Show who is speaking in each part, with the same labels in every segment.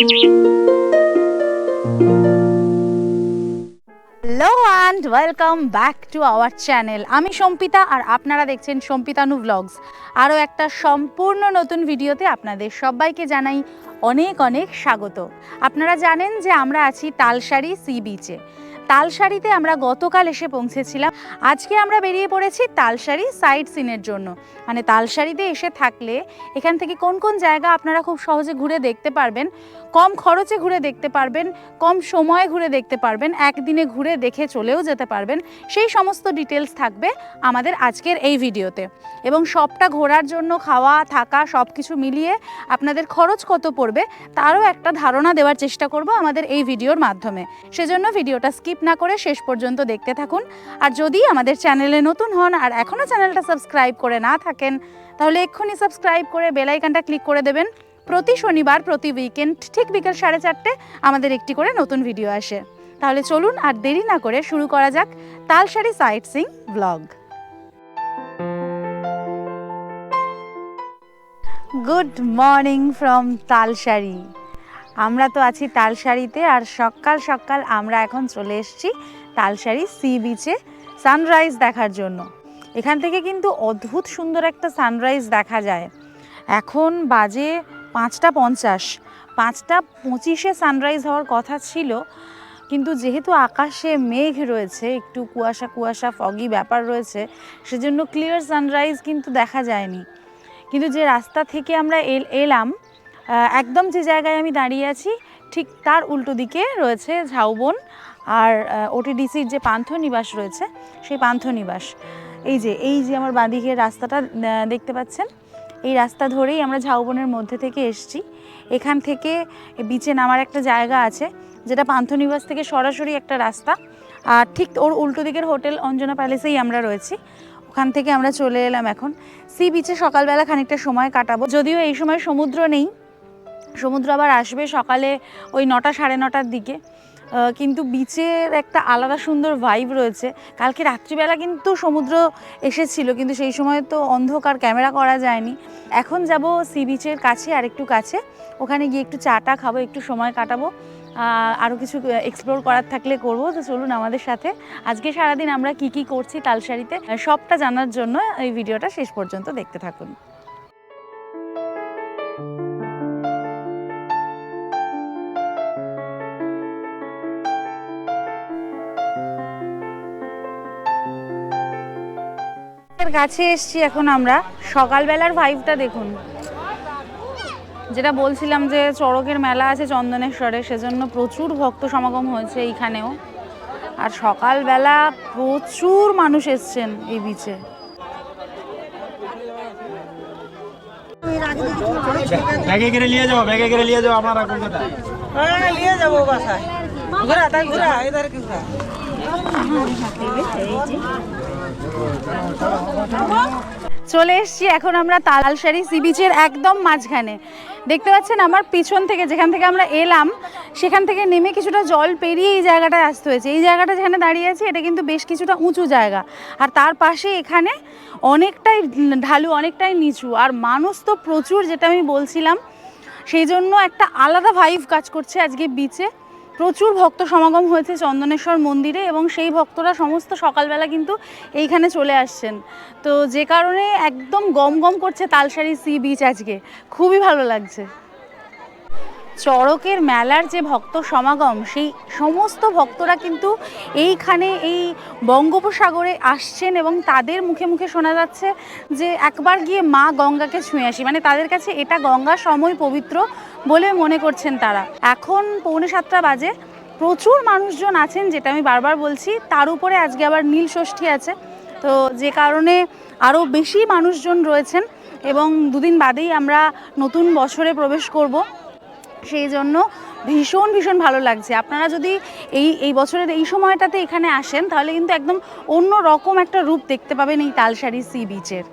Speaker 1: Hello and welcome back to our channel. আমি সম্পিতা আর আপনারা দেখছেন সম্পিতানু ব্লগস। আরও একটা সম্পূর্ণ নতুন ভিডিওতে আপনাদের সবাইকে জানাই অনেক অনেক স্বাগত। আপনারা জানেন যে আমরা আছি তালসারি সি বিচে। তালসারিতে আমরা গতকাল এসে পৌঁছেছিলাম। আজকে আমরা বেরিয়ে পড়েছি তালসারি সাইট সিনের জন্য। মানে তালসারিতে এসে থাকলে এখান থেকে কোন কোন জায়গা আপনারা খুব সহজে ঘুরে দেখতে পারবেন, কম খরচে ঘুরে দেখতে পারবেন, কম সময়ে ঘুরে দেখতে পারবেন, একদিনে ঘুরে দেখে চলেও যেতে পারবেন, সেই সমস্ত ডিটেলস থাকবে আমাদের আজকের এই ভিডিওতে। এবং সবটা ঘোরার জন্য খাওয়া থাকা সব কিছু মিলিয়ে আপনাদের খরচ কত পড়বে তারও একটা ধারণা দেওয়ার চেষ্টা করব আমাদের এই ভিডিওর মাধ্যমে। সেজন্য ভিডিওটা স্কিপ না করে শেষ পর্যন্ত দেখতে থাকুন। আর যদি আমাদের চ্যানেলে নতুন হন আর এখনও চ্যানেলটা সাবস্ক্রাইব করে না থাকেন তাহলে এক্ষুনি সাবস্ক্রাইব করে বেল আইকনটা ক্লিক করে দেবেন। প্রতি শনিবার প্রতি উইকেন্ড ঠিক বিকেল 4:30 আমাদের একটি করে নতুন ভিডিও আসে। তাহলে চলুন আর দেরি না করে শুরু করা যাক Talsari site seeing blog. Good morning from Talsari. আমরা তো আছি তালসারিতে আর সকাল সকাল আমরা এখন চলে এসেছি তালসারি সি বিচে সানরাইজ দেখার জন্য। এখান থেকে কিন্তু অদ্ভুত সুন্দর একটা সানরাইজ দেখা যায়। এখন বাজে 5:50, 5:25 সানরাইজ হওয়ার কথা ছিল, কিন্তু যেহেতু আকাশে মেঘ রয়েছে, একটু কুয়াশা কুয়াশা ফগি ব্যাপার রয়েছে, সেজন্য ক্লিয়ার সানরাইজ কিন্তু দেখা যায়নি। কিন্তু যে রাস্তা থেকে আমরা এলাম, একদম যে জায়গায় আমি দাঁড়িয়ে আছি ঠিক তার উল্টো দিকে রয়েছে ঝাউবন আর ওটিডিসির যে পান্থনিবাস রয়েছে সেই পান্থনিবাস। এই যে আমার বাঁদিকের রাস্তাটা দেখতে পাচ্ছেন, এই রাস্তা ধরেই আমরা ঝাউবনের মধ্যে থেকে এসেছি। এখান থেকে বিচে নামার একটা জায়গা আছে যেটা পান্থনিবাস থেকে সরাসরি একটা রাস্তা, আর ঠিক ওর উল্টো দিকের হোটেল অঞ্জনা প্যালেসেই আমরা রয়েছি। ওখান থেকে আমরা চলে এলাম এখন সি বিচে। সকালবেলা খানিকটা সময় কাটাবো, যদিও এই সময় সমুদ্র নেই, সমুদ্র আবার আসবে সকালে ওই 9টা সাড়ে 9টার দিকে। কিন্তু বিচের একটা আলাদা সুন্দর ভাইব রয়েছে। কালকে রাত্রিবেলা কিন্তু সমুদ্র এসেছিল, কিন্তু সেই সময় তো অন্ধকার, ক্যামেরা করা যায়নি। এখন যাব সি বিচের কাছে, আর একটু কাছে, ওখানে গিয়ে একটু চাটা খাবো, একটু সময় কাটাবো, আরও কিছু এক্সপ্লোর করার থাকলে করবো। তো চলুন আমাদের সাথে আজকে সারাদিন আমরা কি করছি তালসারিতে সবটা জানার জন্য এই ভিডিওটা শেষ পর্যন্ত দেখতে থাকুন। কাছে এসছি এখন আমরা। সকালবেলার ভাইবটা দেখুন। যেটা বলছিলাম যে চড়কের মেলা আছে চন্দনেশ্বরে, সেজন্য প্রচুর ভক্ত সমাগম হয়েছে এইখানেও। আর সকালবেলা প্রচুর মানুষ এসছেন এই বিচে।
Speaker 2: ব্যাগে করে নিয়ে যাও আপনারা কলকাতা। হ্যাঁ নিয়ে যাবো বাসায়। ঘোরা এধারে কি ঘোরা।
Speaker 1: চলে এসছি এখন আমরা তালসারি সি বিচের একদম মাঝখানে। দেখতে পাচ্ছেন আমার পিছন থেকে, যেখান থেকে আমরা এলাম সেখান থেকে নেমে কিছুটা জল পেরিয়ে এই জায়গাটায় আসতে হয়েছে। এই জায়গাটা যেখানে দাঁড়িয়ে আছে এটা কিন্তু বেশ কিছুটা উঁচু জায়গা, আর তার পাশে এখানে অনেকটাই ঢালু, অনেকটাই নিচু, আর মানুষ তো প্রচুর, যেটা আমি বলছিলাম। সেই জন্য একটা আলাদা ভাইব কাজ করছে আজকে বিচে। প্রচুর ভক্ত সমাগম হয়েছে চন্দনেশ্বর মন্দিরে, এবং সেই ভক্তরা সমস্ত সকালবেলা কিন্তু এইখানে চলে আসছেন। তো যে কারণে একদম গম গম করছে তালসারি সি বিচ আজকে, খুবই ভালো লাগছে। চড়কের মেলার যে ভক্ত সমাগম, সেই সমস্ত ভক্তরা কিন্তু এইখানে এই বঙ্গোপসাগরে আসছেন, এবং তাদের মুখে মুখে শোনা যাচ্ছে যে একবার গিয়ে মা গঙ্গাকে ছুঁয়ে আসি। মানে তাদের কাছে এটা গঙ্গার সময় পবিত্র বলে মনে করছেন তারা। এখন 6:45 বাজে, প্রচুর মানুষজন আছেন, যেটা আমি বারবার বলছি। তার উপরে আজকে আবার নীল ষষ্ঠী আছে, তো যে কারণে আরও বেশি মানুষজন রয়েছেন, এবং 2 দিন বাদেই আমরা নতুন বছরে প্রবেশ করব। সেই জন্য ভীষণ ভীষণ ভালো লাগছে। আপনারা যদি এই বছরের এই সময়টাতে এখানে আসেন তাহলে কিন্তু একদম অন্য রকম একটা রূপ দেখতে পাবেন এই তালসারি সি বিচের।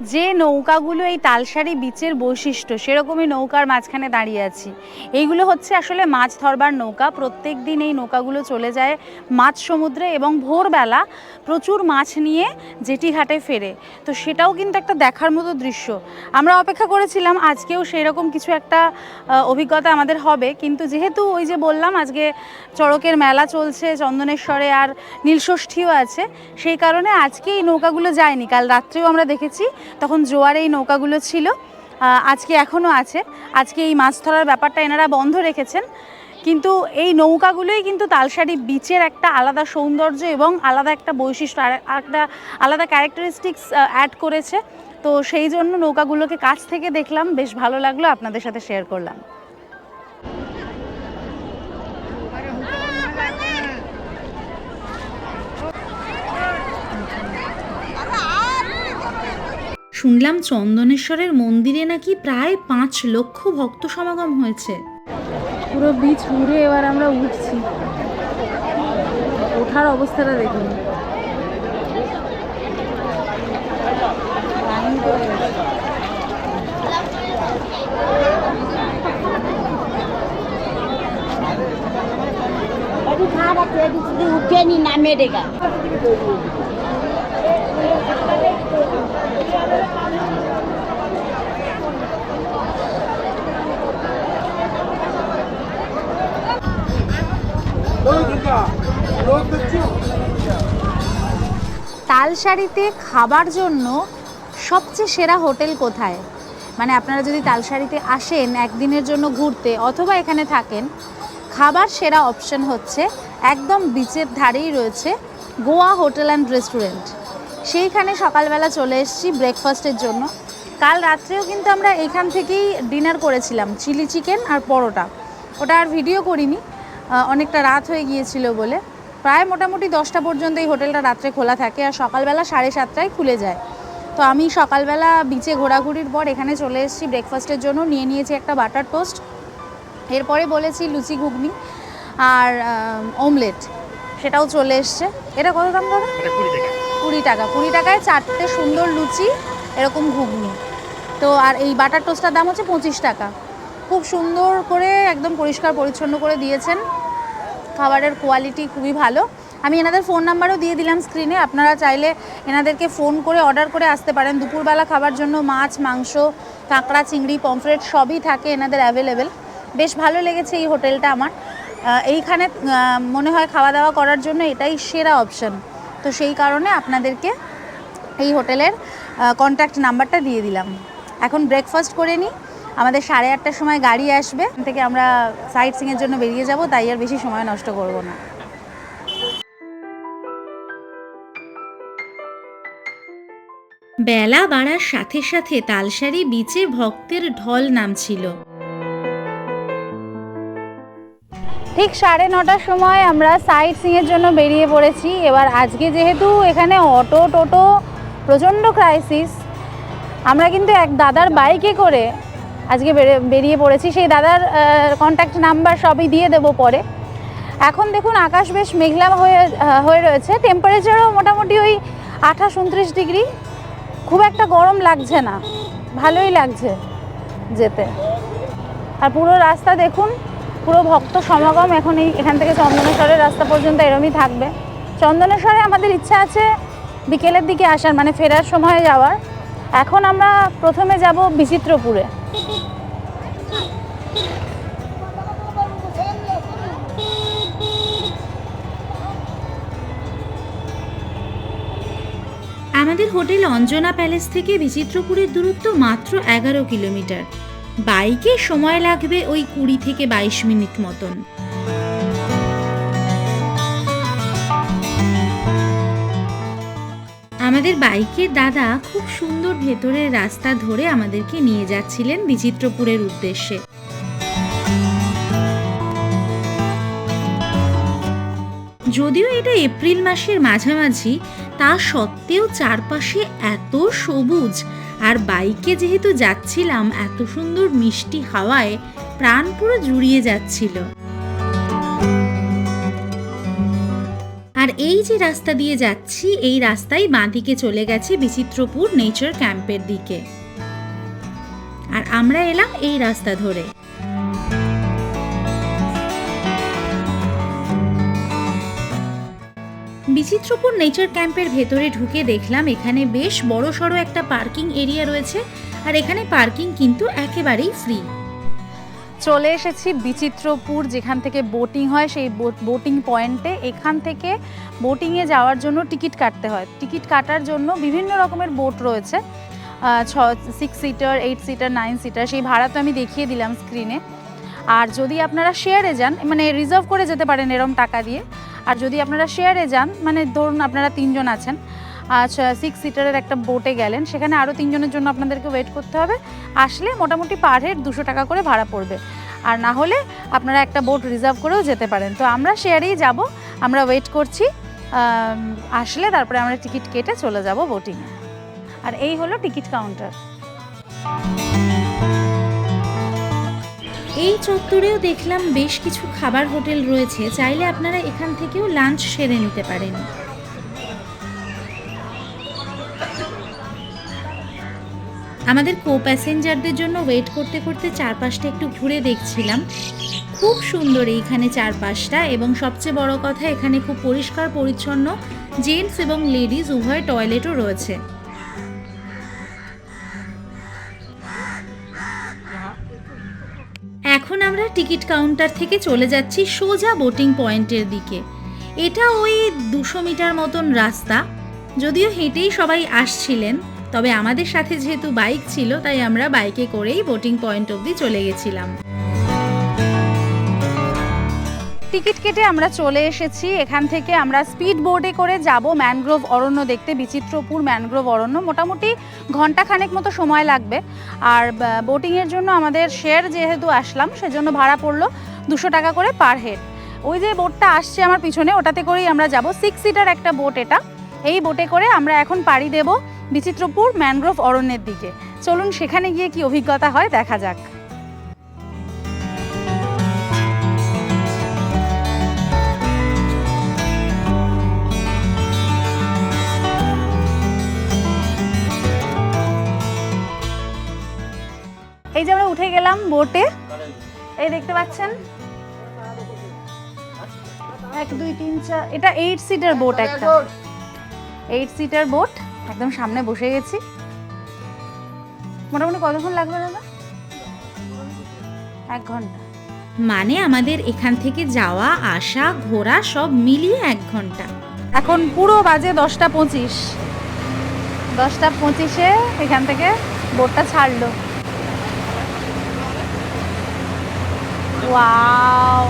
Speaker 1: যে নৌকাগুলো এই তালসারি বিচের বৈশিষ্ট্য সেরকমই নৌকার মাঝখানে দাঁড়িয়ে আছি। এইগুলো হচ্ছে আসলে মাছ ধরবার নৌকা। প্রত্যেক দিন এই নৌকাগুলো চলে যায় মাছ সমুদ্রে এবং ভোরবেলা প্রচুর মাছ নিয়ে জেটিঘাটে ফেরে। তো সেটাও কিন্তু একটা দেখার মতো দৃশ্য। আমরা অপেক্ষা করেছিলাম আজকেও সেরকম কিছু একটা অভিজ্ঞতা আমাদের হবে, কিন্তু যেহেতু ওই যে বললাম আজকে চড়কের মেলা চলছে চন্দনেশ্বরে আর নীলষষ্ঠীও আছে, সেই কারণে আজকে এই নৌকাগুলো যায়নি। কাল রাত্রেও আমরা দেখেছি তখন জোয়ারে এই নৌকাগুলো ছিল, আজকে এখনও আছে। আজকে এই মাছ ধরার ব্যাপারটা এনারা বন্ধ রেখেছেন, কিন্তু এই নৌকাগুলোই কিন্তু তালসারি বিচের একটা আলাদা সৌন্দর্য এবং আলাদা একটা বৈশিষ্ট্য আর একটা আলাদা ক্যারেক্টারিস্টিক্স অ্যাড করেছে। তো সেই জন্য নৌকাগুলোকে কাছ থেকে দেখলাম, বেশ ভালো লাগলো, আপনাদের সাথে শেয়ার করলাম। শুনলাম চন্দনেশ্বরের মন্দিরে নাকি প্রায় 5 লক্ষ ভক্ত সমাগম হয়েছে। পুরো বিচ ঘুরে এবার আমরা উঠছি, ওঠার অবস্থাটা দেখুন।
Speaker 3: उठे नामे देगा
Speaker 1: তালসারিতে খাবার জন্য সবচেয়ে সেরা হোটেল কোথায়? মানে আপনারা যদি তালসারিতে আসেন একদিনের জন্য ঘুরতে অথবা এখানে থাকেন, খাবার সেরা অপশন হচ্ছে একদম বিচের ধারেই রয়েছে গোয়া হোটেল অ্যান্ড রেস্টুরেন্ট। সেইখানে সকালবেলা চলে এসেছি ব্রেকফাস্টের জন্য। কাল রাত্রেও কিন্তু আমরা এখান থেকেই ডিনার করেছিলাম, চিলি চিকেন আর পরোটা। ওটা আর ভিডিও করিনি, অনেকটা রাত হয়ে গিয়েছিল বলে। প্রায় মোটামুটি 10টা পর্যন্ত এই হোটেলটা রাত্রে খোলা থাকে আর সকালবেলা 7:30টায় খুলে যায়। তো আমি সকালবেলা বিচে ঘোরাঘুরির পর এখানে চলে এসেছি ব্রেকফাস্টের জন্য। নিয়ে নিয়েছি একটা বাটার টোস্ট, এরপরে বলেছি লুচি ঘুগনি আর অমলেট, সেটাও চলে এসছে। এটা কত দাম দাদা? 20 টাকা। 20 টাকায় 4টে সুন্দর লুচি, এরকম ঘুগনি। তো আর এই বাটার টোস্টটার দাম হচ্ছে 25 টাকা। খুব সুন্দর করে একদম পরিষ্কার পরিচ্ছন্ন করে দিয়েছেন, খাবারের কোয়ালিটি খুবই ভালো। আমি এনাদের ফোন নাম্বারও দিয়ে দিলাম স্ক্রিনে, আপনারা চাইলে এনাদেরকে ফোন করে অর্ডার করে আসতে পারেন। দুপুরবেলা খাবার জন্য মাছ, মাংস, কাঁকড়া, চিংড়ি, পমফ্রেট সবই থাকে এনাদের অ্যাভেলেবেল। বেশ ভালো লেগেছে এই হোটেলটা আমার। এইখানে মনে হয় খাওয়া দাওয়া করার জন্য এটাই সেরা অপশন। তো সেই কারণে আপনাদেরকে এই হোটেলের কন্ট্যাক্ট নাম্বারটা দিয়ে দিলাম। এখন ব্রেকফাস্ট করে নিই, আমাদের 8:30টার সময় গাড়ি আসবে, এখান থেকে আমরা সাইট সিংয়ের জন্য বেরিয়ে যাব, তাই আর বেশি সময় নষ্ট করব না। বেলা বাড়ার সাথে সাথে তালসারি বিচে ভক্তের ঢল নামছিল। ঠিক 9:30টার সময় আমরা সাইট সিংয়ের জন্য বেরিয়ে পড়েছি। এবার আজকে যেহেতু এখানে অটো টোটো প্রচণ্ড ক্রাইসিস, আমরা কিন্তু এক দাদার বাইকে করে আজকে বেরিয়ে পড়েছি। সেই দাদার কন্ট্যাক্ট নাম্বার সবই দিয়ে দেবো পরে। এখন দেখুন আকাশ বেশ মেঘলা হয়ে রয়েছে, টেম্পারেচারও মোটামুটি ওই 28-29 ডিগ্রি। খুব একটা গরম লাগছে না, ভালোই লাগছে যেতে। আর পুরো রাস্তা দেখুন, পুরো ভক্ত সমাগম। এখন এখান থেকে চন্দনেশ্বরের রাস্তা পর্যন্ত এরমই থাকবে। চন্দনেশ্বরে আমাদের ইচ্ছা আছে বিকেলের দিকে আসার, মানে ফেরার সময় যাওয়ার। এখন আমরা প্রথমে যাব বিচিত্রপুরে। আমাদের হোটেল অঞ্জনা প্যালেস থেকে বিচিত্রপুরের দূরত্ব মাত্র 11 কিলোমিটার। বাইকে সময় লাগবে ওই 20 থেকে 22 মিনিট মতন। আমাদের বাইকের দাদা খুব সুন্দর ভেতরের রাস্তা ধরে আমাদেরকে নিয়ে যাচ্ছিলেন বিচিত্রপুরের উদ্দেশ্যে। যদিও এটা এপ্রিল মাসের মাঝামাঝি, তা সত্ত্বেও চারপাশে এত সবুজ, আর বাইকে যেহেতু যাচ্ছিলাম এত সুন্দর মিষ্টি হাওয়ায় প্রাণ পুরো জুড়িয়ে যাচ্ছিল। আর এই যে রাস্তা দিয়ে যাচ্ছি, এই রাস্তায় বাঁদিকে চলে গেছে বিচিত্রপুর নেচার ক্যাম্পের দিকে, আর আমরা এলাম এই রাস্তা ধরে। বিচিত্রপুর নেচার ক্যাম্পের ভেতরে ঢুকে দেখলাম এখানে বেশ বড় সড়ো একটা পার্কিং এরিয়া রয়েছে, আর এখানে পার্কিং কিন্তু একেবারেই ফ্রি। চলে এসেছি বিচিত্রপুর, যেখান থেকে বোটিং হয় সেই বোটিং পয়েন্টে। এখান থেকে বোটিংয়ে যাওয়ার জন্য টিকিট কাটতে হয়। টিকিট কাটার জন্য বিভিন্ন রকমের বোট রয়েছে, 6 সিটার, 8 সিটার, 9 সিটার। সেই ভাড়া তো আমি দেখিয়ে দিলাম স্ক্রিনে। আর যদি আপনারা শেয়ারে যান, মানে রিজার্ভ করে যেতে পারেন এরম টাকা দিয়ে। আর যদি আপনারা শেয়ারে যান, মানে ধরুন আপনারা 3 জন আছেন, আচ্ছা 6 সিটারের একটা বোটে গেলেন, সেখানে আরও 3 জনের জন্য আপনাদেরকে ওয়েট করতে হবে। আসলে মোটামুটি পার হেড 200 টাকা করে ভাড়া পড়বে। আর না হলে আপনারা একটা বোট রিজার্ভ করেও যেতে পারেন। তো আমরা শেয়ারেই যাব, আমরা ওয়েট করছি, আসলে তারপরে আমরা টিকিট কেটে চলে যাব বোটিংয়ে। আর এই হলো টিকিট কাউন্টার। এই চত্বরেও দেখলাম বেশ কিছু খাবার হোটেল রয়েছে, চাইলে আপনারা এখান থেকেও লাঞ্চ সেরে নিতে পারেন। আমাদের কো প্যাসেঞ্জারদের জন্য ওয়েট করতে করতে চারপাশটা একটু ঘুরে দেখছিলাম। খুব সুন্দর এইখানে চারপাশটা, এবং সবচেয়ে বড় কথা এখানে খুব পরিষ্কার পরিচ্ছন্ন জেন্টস এবং লেডিস উভয় টয়লেটও রয়েছে। এখন আমরা টিকিট কাউন্টার থেকে চলে যাচ্ছি সোজা বোটিং পয়েন্টের দিকে। এটা ওই 200 মিটার মতন রাস্তা, যদিও হেঁটেই সবাই আসছিলেন, তবে আমাদের সাথে যেহেতু বাইক ছিল তাই আমরা বাইকে করেই বোটিং পয়েন্ট অবধি চলে গেছিলাম। টিকিট কেটে আমরা চলে এসেছি। এখান থেকে আমরা স্পিড বোটে করে যাব ম্যানগ্রোভ অরণ্য দেখতে, বিচিত্রপুর ম্যানগ্রোভ অরণ্য। মোটামুটি ঘন্টাখানেক মতো সময় লাগবে। আর বোটিংয়ের জন্য আমাদের শেয়ার যেহেতু আসলাম, সেজন্য ভাড়া পড়লো 200 টাকা করে পার হেড। ওই যে বোটটা আসছে আমার পিছনে, ওটাতে করেই আমরা যাব। 6 সিটার একটা বোট এটা। এই বোটে করে আমরা এখন পাড়ি দেব বিচিত্রপুর ম্যানগ্রোভ অরণ্যের দিকে। চলুন সেখানে গিয়ে কি অভিজ্ঞতা হয় দেখা যাক। এই যে আমরা উঠে গেলাম বোটে, এই দেখতে পাচ্ছেন 1 2 3 4, এটা 8 সিটার বোট, একটা 8 সিটার বোট। একদম সামনে বসে গেছি। মোটামুটি কতক্ষণ লাগবে দাদা? 1 ঘন্টা। মানে আমাদের এখান থেকে যাওয়া আসা ঘোরা সব মিলিয়ে 1 ঘন্টা। এখন পুরো বাজে 10টা 25। 10টা 25-এ এখান থেকে বোটটা ছাড়লো। ওয়াও,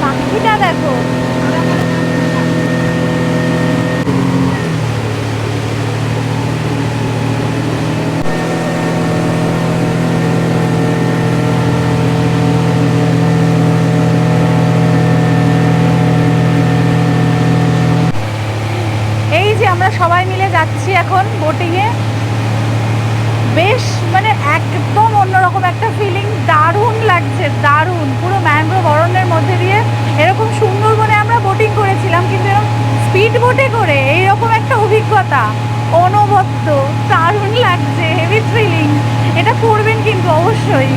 Speaker 1: পাখিটা দেখো। আমরা সবাই মিলে যাচ্ছি এখন বোটিংয়ে। বেশ মানে একদম অন্যরকম একটা ফিলিং, দারুণ লাগছে, দারুণ। পুরো ম্যানগ্রোভ অরণ্যের মধ্যে দিয়ে এরকম সুন্দরবনে আমরা বোটিং করেছিলাম, কিন্তু এরকম স্পিড বোটে করে এইরকম একটা অভিজ্ঞতা অনবদ্য, দারুণ লাগছে, হেভি থ্রিলিং। এটা করবেন কিন্তু অবশ্যই।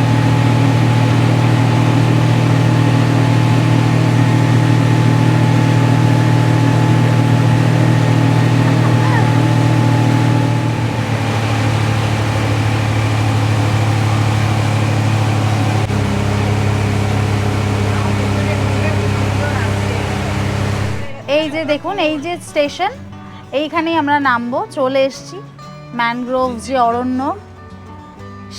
Speaker 1: এই যে দেখুন, এই যে স্টেশন, এইখানেই আমরা নামবো। চলে এসছি ম্যানগ্রোভ যে অরণ্য,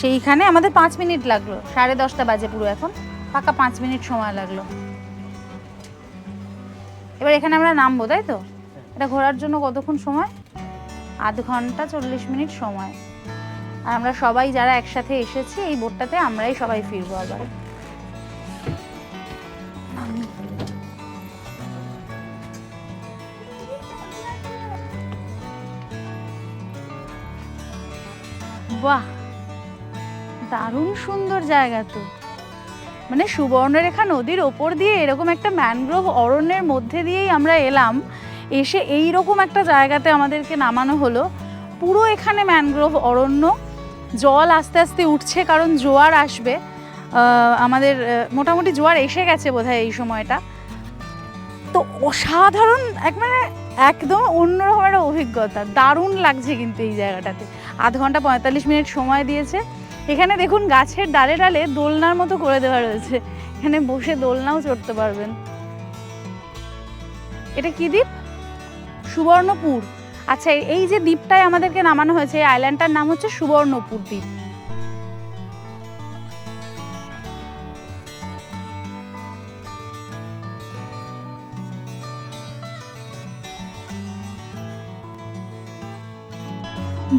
Speaker 1: সেইখানে আমাদের 5 মিনিট লাগলো। 10:30 বাজে পুরো, এখন পাকা 5 মিনিট সময় লাগলো। এবার এখানে আমরা নামবো, তাই তো? এটা ঘোরার জন্য কতক্ষণ সময়? আধ ঘন্টা 40 মিনিট সময়। আর আমরা সবাই যারা একসাথে এসেছি এই বোটটাতে, আমরাই সবাই ফিরবো আবার। বাহ, দারুণ সুন্দর জায়গা তো। মানে সুবর্ণরেখা নদীর ওপর দিয়ে এরকম একটা ম্যানগ্রোভ অরণ্যের মধ্যে দিয়েই আমরা এলাম, এসে এই রকম একটা জায়গাতে আমাদেরকে নামানো হলো। পুরো এখানে ম্যানগ্রোভ অরণ্য, জল আস্তে আস্তে উঠছে কারণ জোয়ার আসবে। আমাদের মোটামুটি জোয়ার এসে গেছে বোধহয় এই সময়টা। তো অসাধারণ মানে একদম অন্যরকম একটা অভিজ্ঞতা, দারুণ লাগছে কিন্তু এই জায়গাটাতে। 1 ঘন্টা 45 মিনিট সময় দিয়েছে। এখানে দেখুন গাছের ডালে ডালে দোলনার মতো করে দেওয়া রয়েছে, এখানে বসে দোলনাও চড়তে পারবেন। এটা কি দ্বীপ? সুবর্ণপুর। আচ্ছা, এই যে দ্বীপটায় আমাদেরকে নামানো হয়েছে, এই আইল্যান্ডটার নাম হচ্ছে সুবর্ণপুর দ্বীপ।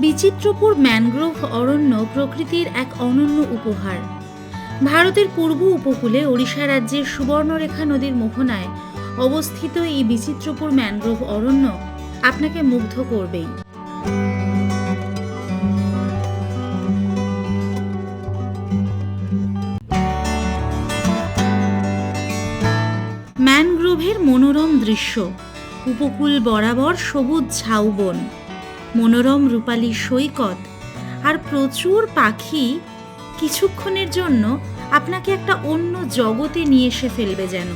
Speaker 3: বিচিত্রপুর ম্যানগ্রোভ অরণ্য প্রকৃতির এক অনন্য উপহার। ভারতের পূর্ব উপকূলে ওড়িশা রাজ্যের সুবর্ণরেখা নদীর মোহনায় অবস্থিত এই বিচিত্রপুর ম্যানগ্রোভ অরণ্য আপনাকে মুগ্ধ করবেই। ম্যানগ্রোভের মনোরম দৃশ্য, উপকূল বরাবর সবুজ ঝাউবন, মনোরম রূপালী সৈকত আর প্রচুর পাখি কিছুক্ষণের জন্য আপনাকে একটা অন্য জগতে নিয়ে এসে ফেলবে যেন।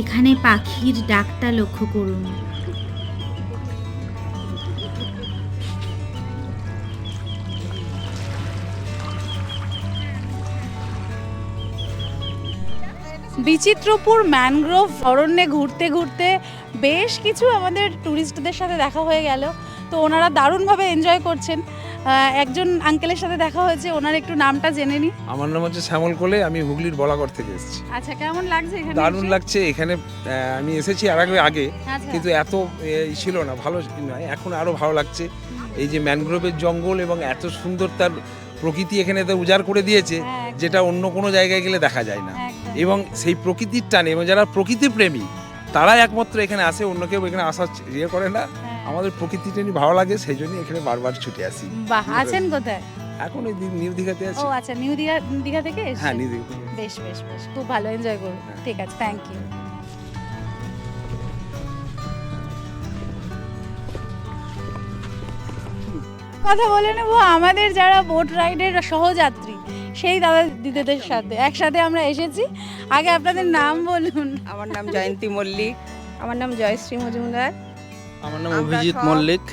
Speaker 3: এখানে পাখির ডাকটা লক্ষ্য করুন।
Speaker 1: বিচিত্রপুর ম্যানগ্রোভ অরণ্যে ঘুরতে ঘুরতে বেশ কিছু আমাদের ট্যুরিস্টদের সাথে দেখা হয়ে গেল। তো ওনারা দারুণভাবে এনজয় করছেন। একজন আঙ্কেলের সাথে দেখা হয়েছে, ওনার একটু নামটা জেনে নিই।
Speaker 4: আমার নাম হচ্ছে শ্যামল কোলে, আমি হুগলির বলাগড় থেকে এসেছি।
Speaker 1: আচ্ছা, কেমন লাগছে এখানে?
Speaker 4: দারুণ লাগছে এখানে। আমি এসেছি আর আগে,
Speaker 1: আচ্ছা।
Speaker 4: কিন্তু এত ছিল না, ভালো নয়, এখন আরো ভালো লাগছে। এই যে ম্যানগ্রোভের জঙ্গল এবং এত সুন্দর তার প্রকৃতি এখানে তো উজাড় করে দিয়েছে, যেটা অন্য কোনো জায়গায় গেলে দেখা যায় না। এবং সেই প্রকৃতির টানে, এবং যারা প্রকৃতি প্রেমী তারা একমাত্র এখানে আসে, অন্য কেউ এখানে আসার করে না। আমাদের প্রকৃতিটা নিয়ে ভালো লাগে, সেই জন্য এখানে বারবার ছুটে আসি।
Speaker 1: বাহ, আছেন কোথায়
Speaker 4: এখন ওই নিউ দীঘাতে আছি।
Speaker 1: ও আচ্ছা, দীঘা থেকে এসেছেন?
Speaker 4: হ্যাঁ, নিউ দীঘা।
Speaker 1: বেশ বেশ বেশ, খুব ভালো, এনজয় করুন। ঠিক আছে, থ্যাংক ইউ। কথা বলে নেবো আমাদের যারা বোট রাইডের সহযাত্রী, সেই দাদা দিদিদের সাথে একসাথে আমরা এসেছি। আগে আপনাদের নাম বলুন।
Speaker 5: আমার নাম জয়ন্তী মল্লিক। আমার নাম জয়শ্রী মজুমদার।
Speaker 2: আমার নাম অভিজিৎ মল্লিক।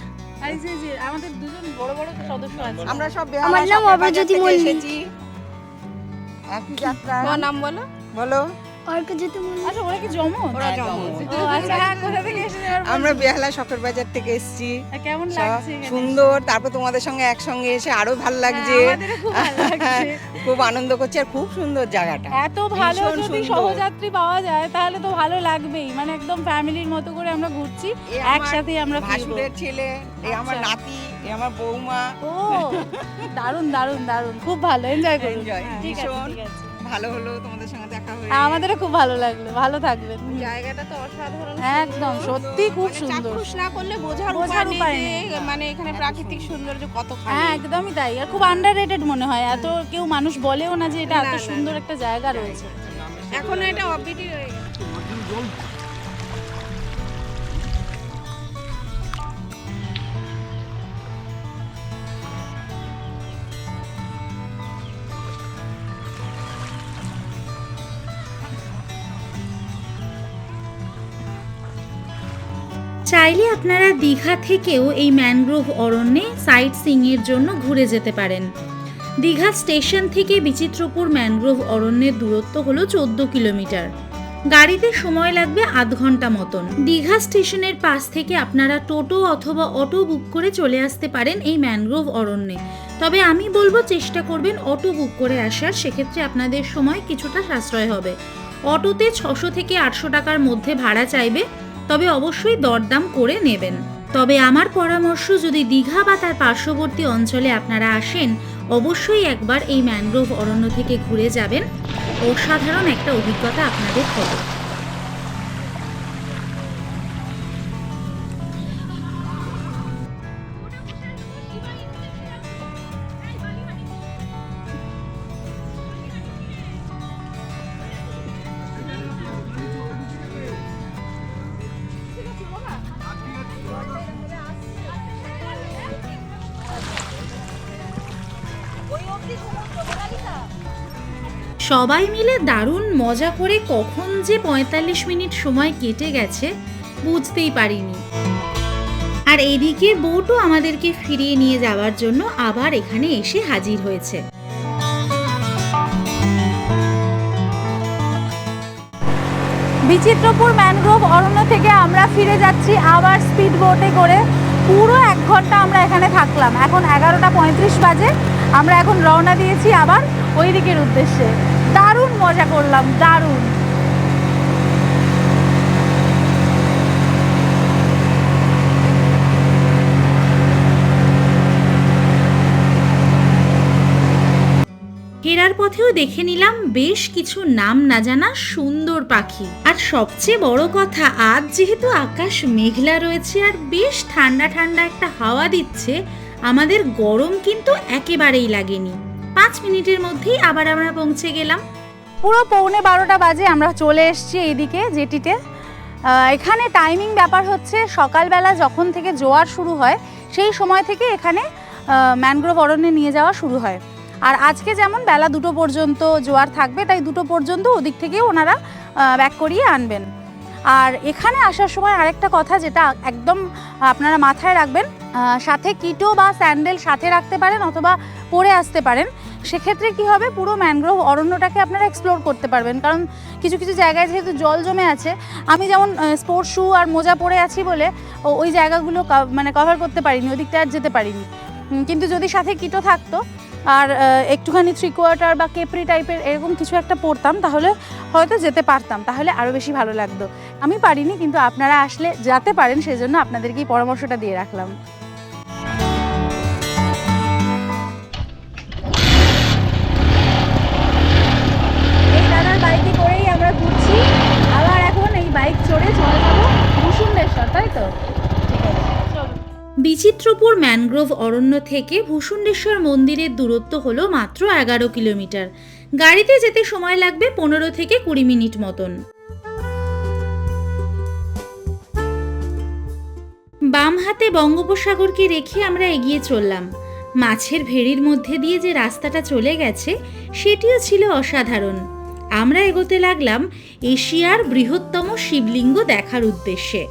Speaker 1: আর এই যে আমাদের দুজন বড় বড় সদস্য আছে।
Speaker 5: আমরা সব
Speaker 6: আমার নাম অভিজ্যোতি মল্লিক।
Speaker 5: একই যাত্রা।
Speaker 6: তোমার নাম বলো।
Speaker 5: বলো।
Speaker 6: অর্কজ্যোতি মল্লিক।
Speaker 1: আচ্ছা, ওরা কি জমজ?
Speaker 5: ওরা জমজ।
Speaker 1: ও আচ্ছা, হ্যাঁ, কোথা থেকে এসেছেন?
Speaker 5: আমরা বেহালা শখের বাজার থেকে এসেছি।
Speaker 1: কেমন লাগছে এখানে?
Speaker 5: সুন্দর। তারপর তোমাদের সঙ্গে একসঙ্গে এসে আরো ভালো লাগছে।
Speaker 1: আমাদেরও খুব ভালো লাগছে।
Speaker 5: খুব আনন্দ করছে, আর খুব সুন্দর জায়গাটা।
Speaker 1: এত ভালো
Speaker 5: ভীষণ
Speaker 1: যদি
Speaker 5: সুন্দর।
Speaker 1: সহযাত্রী পাওয়া যায় তাহলে তো ভালো লাগবেই। মানে একদম ফ্যামিলির মতো করে আমরা ঘুরছি,
Speaker 5: এ আমার
Speaker 1: একসাথে আমরা ফিরবো।
Speaker 5: ভাসুরের ছেলে, এই আমার
Speaker 1: আচ্ছা।
Speaker 5: নাতি, এই আমার বৌমা।
Speaker 1: ও দারুণ দারুণ দারুণ, খুব ভালো, এনজয় করুন।
Speaker 5: Enjoy,
Speaker 1: হ্যাঁ, ঠিক আছে
Speaker 5: ভীষণ।
Speaker 1: ঠিক আছে।
Speaker 5: ভালো হলো তোমাদের সঙ্গে দেখা হয়ে।
Speaker 1: আমাদেরও খুব ভালো লাগলো, ভালো থাকবেন।
Speaker 6: জায়গাটা তো অসাধারণ।
Speaker 1: একদম সত্যি খুব সুন্দর।
Speaker 6: চাক্ষুষ না করলে বোঝার
Speaker 1: বোঝার
Speaker 6: উপায়
Speaker 1: উপায়
Speaker 6: নেই
Speaker 1: নেই।
Speaker 6: যে মানে এখানে প্রাকৃতিক সৌন্দর্য কতখানি।
Speaker 1: হ্যাঁ, একদমই তাই। আর খুব আন্ডাররেটেড মনে হয়, এত কেউ মানুষ বলেও না যে এটা এত সুন্দর একটা জায়গা রয়েছে।
Speaker 6: এখন এটা অবিটি হয়ে গেছে।
Speaker 3: চাইলে আপনারা দীঘা থেকেও এই ম্যানগ্রোভ অরণ্যে সাইট সিইংয়ের জন্য ঘুরে যেতে পারেন। দীঘা স্টেশন থেকে বিচিত্রপুর ম্যানগ্রোভ অরণ্যের দূরত্ব হলো 14 কিলোমিটার। গাড়িতে সময় লাগবে 8 ঘন্টা মতন। দীঘা স্টেশনের পাশ থেকে আপনারা টোটো অথবা অটো বুক করে চলে আসতে পারেন এই ম্যানগ্রোভ অরণ্যে। তবে আমি বলবো চেষ্টা করবেন অটো বুক করে আসার, সেক্ষেত্রে আপনাদের সময় কিছুটা সাশ্রয় হবে। অটোতে 600 থেকে 800 টাকার মধ্যে ভাড়া চাইবে, তবে অবশ্যই দরদাম করে নেবেন। তবে আমার পরামর্শ, যদি দীঘা বা তার পার্শ্ববর্তী অঞ্চলে আপনারা আসেন, অবশ্যই একবার এই ম্যানগ্রোভ অরণ্য থেকে ঘুরে যাবেন, অসাধারণ একটা অভিজ্ঞতা আপনাদের হবে। সবাই মিলে দারুণ মজা করে কখন যে 45 মিনিট সময় কেটে গেছে বুঝতেই পারিনি। আর এদিকে বোটও আমাদেরকে ফিরিয়ে নিয়ে যাওয়ার জন্য আবার এখানে এসে হাজির হয়েছে।
Speaker 1: বিচিত্রপুর ম্যানগ্রোভ অরণ্য থেকে আমরা ফিরে যাচ্ছি আবার স্পিড বোটে করে। পুরো 1 ঘন্টা আমরা এখানে থাকলাম। এখন 11:35 বাজে। আমরা এখন রওনা দিয়েছি আবার ওই দিকের উদ্দেশ্যে। দারুণ মজা করলাম, দারুণ।
Speaker 3: ফেরার পথেও দেখে নিলাম বেশ কিছু নাম না জানা সুন্দর পাখি। আর সবচেয়ে বড় কথা, আজ যেহেতু আকাশ মেঘলা রয়েছে আর বেশ ঠান্ডা ঠান্ডা একটা হাওয়া দিচ্ছে, আমাদের গরম কিন্তু একেবারেই লাগেনি। 5 মিনিটের মধ্যেই আবার আমরা পৌঁছে গেলাম।
Speaker 1: পুরো 11:15 বাজে আমরা চলে এসেছি এইদিকে জেটিতে। এখানে টাইমিং ব্যাপার হচ্ছে, সকালবেলা যখন থেকে জোয়ার শুরু হয় সেই সময় থেকে এখানে ম্যানগ্রোভ অরণ্যে নিয়ে যাওয়া শুরু হয়। আর আজকে যেমন বেলা 2টো পর্যন্ত জোয়ার থাকবে, তাই 2টো পর্যন্ত ওদিক থেকেও ওনারা ব্যাক করিয়ে আনবেন। আর এখানে আসার সময় আরেকটা কথা যেটা একদম আপনারা মাথায় রাখবেন, সাথে কিটো বা স্যান্ডেল সাথে রাখতে পারেন অথবা পরে আসতে পারেন। সেক্ষেত্রে কি হবে, পুরো ম্যানগ্রোভ অরণ্যটাকে আপনারা এক্সপ্লোর করতে পারবেন। কারণ কিছু কিছু জায়গায় যেহেতু জল জমে আছে, আমি যেমন স্পোর্টস শু আর মোজা পরে আছি বলে ওই জায়গাগুলো মানে কভার করতে পারিনি, ওদিকটা আর যেতে পারিনি। কিন্তু যদি সাথে কিটো থাকতো আর একটুখানি 3/4 বা কেপরি টাইপের এরকম কিছু একটা পরতাম, তাহলে হয়তো যেতে পারতাম, তাহলে আরও বেশি ভালো লাগতো। আমি পারিনি, কিন্তু আপনারা আসলে যেতে পারেন, সেই জন্য আপনাদেরকে এই পরামর্শটা দিয়ে রাখলাম। এই দাদার বাইকে করেই আমরা ঘুরছি, আবার এখন এই বাইক চড়ে চলে যাবো ভূষুণ্ডেশ্বর, তাই তো?
Speaker 3: বিচিত্রপুর ম্যানগ্রোভ অরণ্য থেকে ভূষুণ্ডেশ্বর মন্দিরের দূরত্ব হলো মাত্র 11 কিলোমিটার। গাড়িতে যেতে সময় লাগবে 15 থেকে 20 মিনিট মতন। বাম হাতে বঙ্গোপসাগরকে রেখে আমরা এগিয়ে চললাম। মাছের ভেড়ির মধ্যে দিয়ে যে রাস্তাটা চলে গেছে সেটিও ছিল অসাধারণ। আমরা এগোতে লাগলাম এশিয়ার বৃহত্তম শিবলিঙ্গ দেখার উদ্দেশ্যে।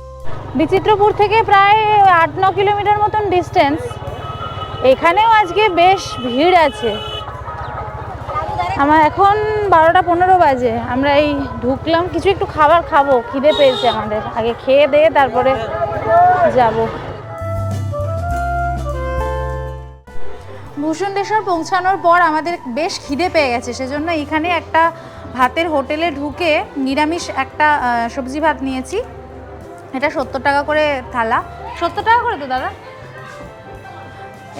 Speaker 1: বিচিত্রপুর থেকে প্রায় 8-9 কিলোমিটার মতন ডিস্টেন্স। এখানেও আজকে বেশ ভিড় আছে। আমার এখন 12:15 বাজে। আমরা এই ঢুকলাম, কিছু একটু খাবার খাবো, খিদে পেয়েছে আমাদের। আগে খেয়ে দিয়ে তারপরে যাব। ভূষুণ্ডেশ্বর পৌঁছানোর পর আমাদের বেশ খিদে পেয়ে গেছে, সেজন্য এখানে একটা ভাতের হোটেলে ঢুকে নিরামিষ একটা সবজি ভাত নিয়েছি। এটা 70 টাকা করে থালা। 70 টাকা করে তো দাদা?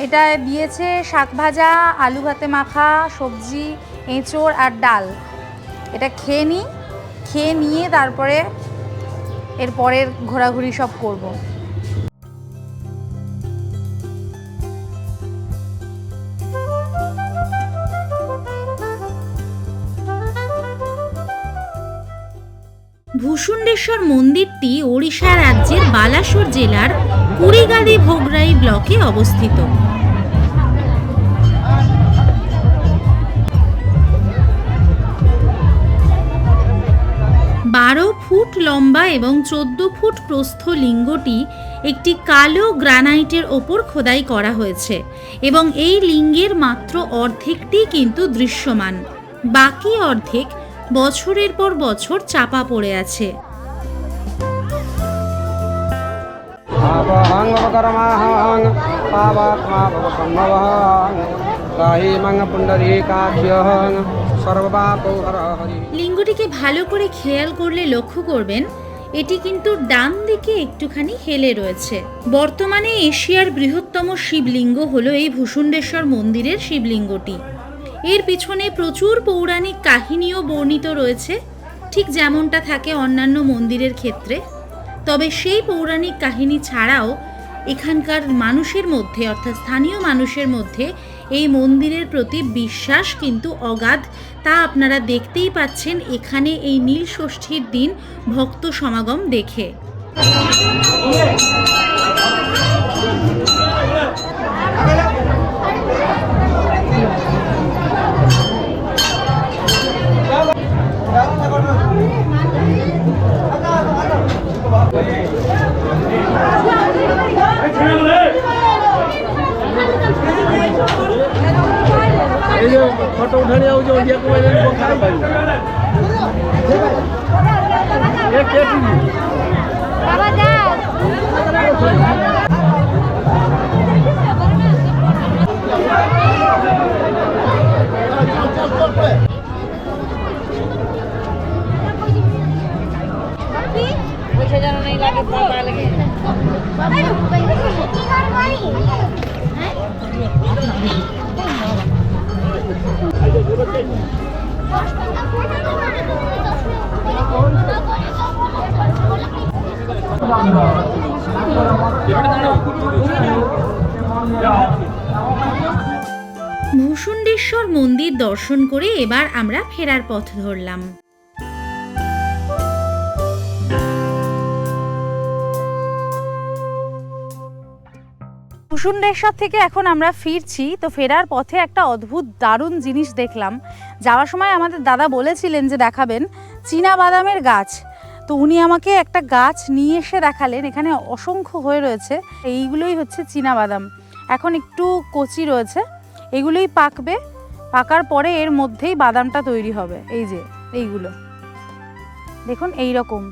Speaker 1: এটা দিয়েছে শাক ভাজা, আলু ভাতে মাখা, সবজি, এঁচোড় আর ডাল। এটা খেয়ে নিয়ে তারপরে এর পরের ঘোরাঘুরি সব করব।
Speaker 3: ভূষুণ্ডেশ্বর মন্দিরটি ওড়িশা রাজ্যের বালাসোর জেলার কুড়িগাদি ভোগরাই ব্লকে অবস্থিত। 12 ফুট লম্বা এবং 14 ফুট প্রস্থ লিঙ্গটি একটি কালো গ্রানাইটের ওপর খোদাই করা হয়েছে এবং এই লিঙ্গের মাত্র অর্ধেকটি কিন্তু দৃশ্যমান, বাকি অর্ধেক বছরের পর বছর চাপা পড়ে আছে। লিঙ্গটিকে ভালো করে খেয়াল করলে লক্ষ্য করবেন এটি কিন্তু ডান দিকে একটুখানি হেলে রয়েছে। বর্তমানে এশিয়ার বৃহত্তম শিবলিঙ্গ হলো এই ভূষুণ্ডেশ্বর মন্দিরের শিবলিঙ্গটি। এর পিছনে প্রচুর পৌরাণিক কাহিনীও বর্ণিত রয়েছে, ঠিক যেমনটা থাকে অন্যান্য মন্দিরের ক্ষেত্রে। তবে সেই পৌরাণিক কাহিনী ছাড়াও এখানকার মানুষের মধ্যে, অর্থাৎ স্থানীয় মানুষের মধ্যে এই মন্দিরের প্রতি বিশ্বাস কিন্তু অগাধ। তা আপনারা দেখতেই পাচ্ছেন এখানে এই নীল ষষ্ঠীর দিন ভক্ত সমাগম দেখে।
Speaker 6: বাবা দাও
Speaker 3: ভূষণ্ডেশ্বর মন্দির দর্শন করে এবার আমরা ফেরার পথ ধরলাম।
Speaker 1: ভূষণ্ডেশ্বর থেকে এখন আমরা ফিরছি, তো ফেরার পথে একটা অদ্ভুত দারুণ জিনিস দেখলাম। যাওয়ার সময় আমাদের দাদা বলেছিলেন যে দেখাবেন চীনা বাদামের গাছ, তো উনি আমাকে একটা গাছ নিয়ে এসে দেখালেন। এখানে অসংখ্য হয়ে রয়েছে, এইগুলোই হচ্ছে চীনা বাদাম। এখন একটু কচি রয়েছে, এগুলোই পাকবে, পাকার পরে এর মধ্যেই বাদামটা তৈরি হবে। এই যে এইগুলো দেখুন এই রকম,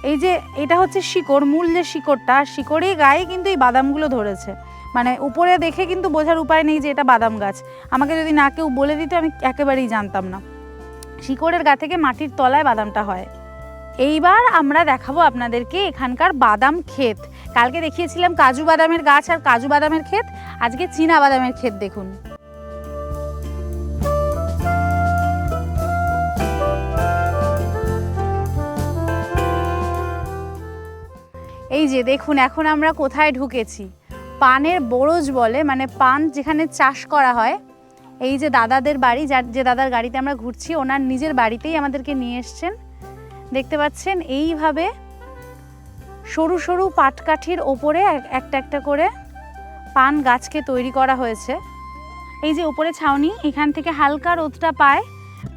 Speaker 1: এই যে এটা হচ্ছে শিকড়, মূল যে শিকড়টা, শিকড়ের গায়ে কিন্তু এই বাদামগুলো ধরেছে। মানে উপরে দেখে কিন্তু বোঝার উপায় নেই যে এটা বাদাম গাছ। আমাকে যদি না কেউ বলে দিত আমি একেবারেই জানতাম না। শিকড়ের গা থেকে মাটির তলায় বাদামটা হয়। এইবার আমরা দেখাবো আপনাদেরকে এখানকার বাদাম ক্ষেত। কালকে দেখিয়েছিলাম কাজু বাদামের গাছ আর কাজু বাদামের ক্ষেত, আজকে চীনা বাদামের ক্ষেত দেখুন। এই যে দেখুন এখন আমরা কোথায় ঢুকেছি, পানের বরজ বলে, মানে পান যেখানে চাষ করা হয়। এই যে দাদাদের বাড়ি, যে দাদার গাড়িতে আমরা ঘুরছি, ওনার নিজের বাড়িতেই আমাদেরকে নিয়ে এসছেন। দেখতে পাচ্ছেন এইভাবে সরু সরু পাটকাঠির ওপরে একটা একটা করে পান গাছকে তৈরি করা হয়েছে। এই যে ওপরে ছাউনি, এখান থেকে হালকা রোদটা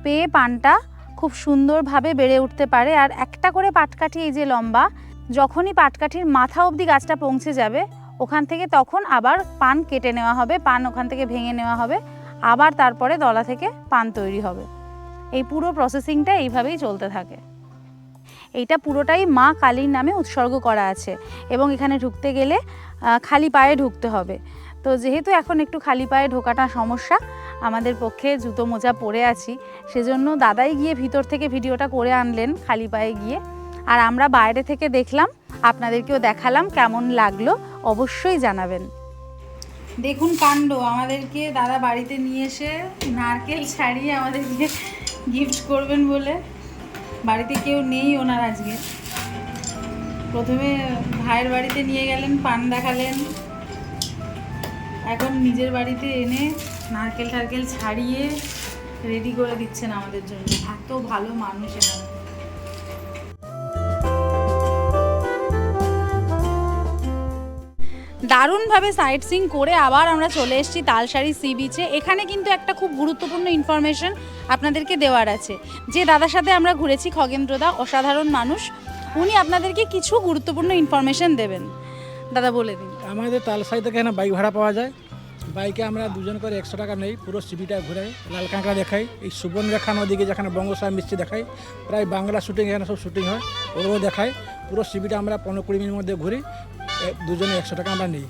Speaker 1: পেয়ে পানটা খুব সুন্দরভাবে বেড়ে উঠতে পারে। আর একটা করে পাটকাঠি এই যে লম্বা, যখনই পাটকাঠির মাথা অবধি গাছটা পৌঁছে যাবে ওখান থেকে তখন আবার পান কেটে নেওয়া হবে, পান ওখান থেকে ভেঙে নেওয়া হবে, আবার তারপরে দলা থেকে পান তৈরি হবে। এই পুরো প্রসেসিংটা এইভাবেই চলতে থাকে। এইটা পুরোটাই মা কালীর নামে উৎসর্গ করা আছে এবং এখানে ঢুকতে গেলে খালি পায়ে ঢুকতে হবে। তো যেহেতু এখন একটু খালি পায়ে ঢোকাটা সমস্যা, আমাদের পক্ষে জুতো মোজা পরে আছি, সেজন্য দাদাই গিয়ে ভিতর থেকে ভিডিওটা করে আনলেন খালি পায়ে গিয়ে। আর আমরা বাইরে থেকে দেখলাম, আপনাদেরকেও দেখালাম, কেমন লাগলো অবশ্যই জানাবেন। দেখুন কাণ্ড, আমাদেরকে দাদা বাড়িতে নিয়ে এসে নারকেল ছাড়িয়ে আমাদেরকে গিফট করবেন বলে, বাড়িতে কেউ নেই ওনার আজকে। প্রথমে ভাইয়ের বাড়িতে নিয়ে গেলেন, পান দেখালেন, এখন নিজের বাড়িতে এনে নারকেল টারকেল ছাড়িয়ে রেডি করে দিচ্ছেন আমাদের জন্য। এত ভালো মানুষ এনারা। দারুণভাবে সাইট সিইং করে আবার আমরা চলে এসেছি তালসারি সি বিচে। এখানে কিন্তু একটা খুব গুরুত্বপূর্ণ ইনফরমেশন আপনাদেরকে দেওয়ার আছে। যে দাদার সাথে আমরা ঘুরেছি, খগেন্দ্রদা, অসাধারণ মানুষ, উনি আপনাদেরকে কিছু গুরুত্বপূর্ণ ইনফরমেশন দেবেন। দাদা বলে দিন।
Speaker 7: আমাদের তালসারি থেকে এখানে বাইক ভাড়া পাওয়া যায়। বাইকে আমরা দুজন করে 100 টাকা নেই, পুরো সিবিটা ঘুরাই, লাল কাঁকড়া দেখাই, এই সুবর্ণরেখা নদীকে যেখানে বঙ্গোসাগর মিষ্টি দেখাই, প্রায় বাংলা শুটিং এখানে সব শুটিং হয়, ওগুলো দেখাই। পুরো সিবিটা আমরা 15-20 মিনিটের মধ্যে ঘুরি, দুজনে 100 টাকা আমরা নিই।